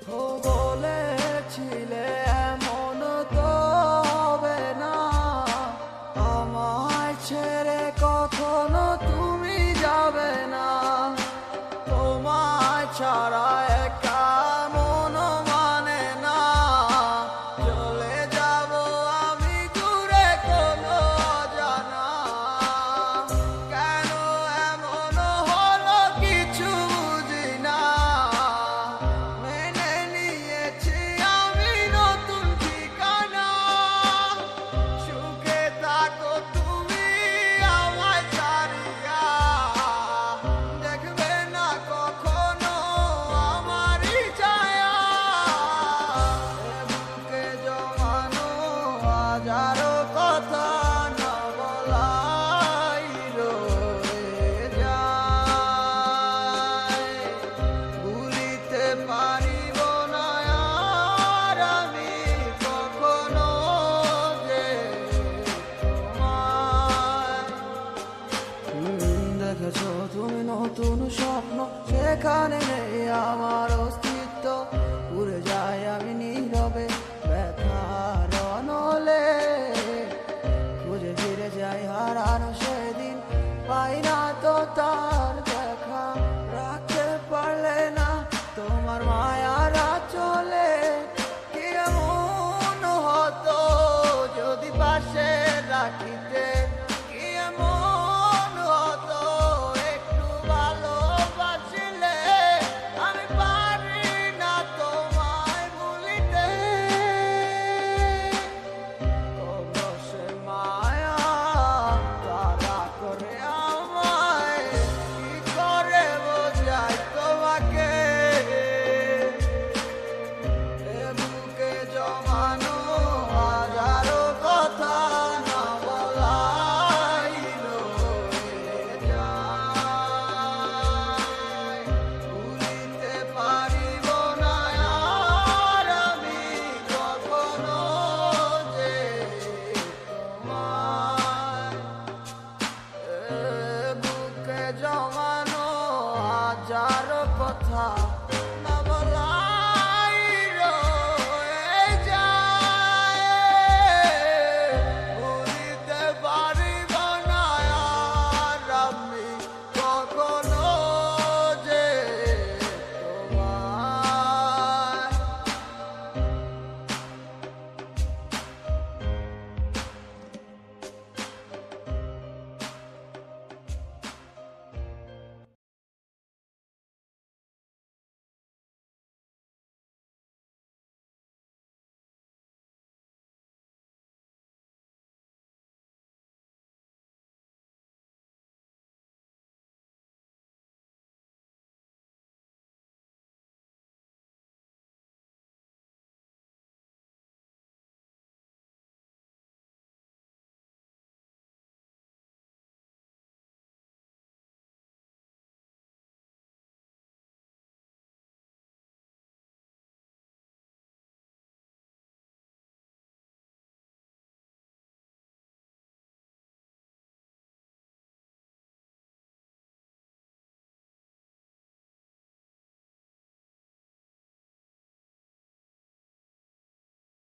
ও বলেছিলে এমন তো হবে না, আমায় ছেড়ে কখনো তুমি যাবে না। তোমায় ছাড়া একা মন মানে না, চলে যাব আমি দূরে কোনো অজানা। কেন এমন হলো কিছু বুঝি না, মেনে নিয়েছি আমি নতুন ঠিকানা। সুখে থাকো তুমি আমায় ছাড়িয়া, দেখবে না কখনো আমারই ছায়া। বুকে জমানো হাজারো কথা না বলাই রয়ে যায়, ভুলিতে পারিব না আর আমি কখনো যে তোমায়। দেখেছো তুমি নতুন স্বপ্ন, সেখানে নেই আমার অস্তিত্ব। উড়ে যাই আমি নীরবে ব্যথার অনলে, খুঁজে ফিরে যাই হারানো সেদিন, পাই না তো তার দেখা। রাখতে পারলে না তোমার মায়ারা চলে, কি এমন হতো যদি পাশে রাখিতে, কি এমন হতো একটু ভালোবাসিলে। আমি পারি না তোমায় ভুলিতে, অবশ্যই মায়া তারা করে আমায়, কি করে বোঝাই তোমাকে। এ বুকে জমানো হাজারো কথা না বলাই রয়ে যায়, ভুলিতে পারিব না আর আমি কখনো যে তোমায়। এ বুকে জমানো হাজারো কথা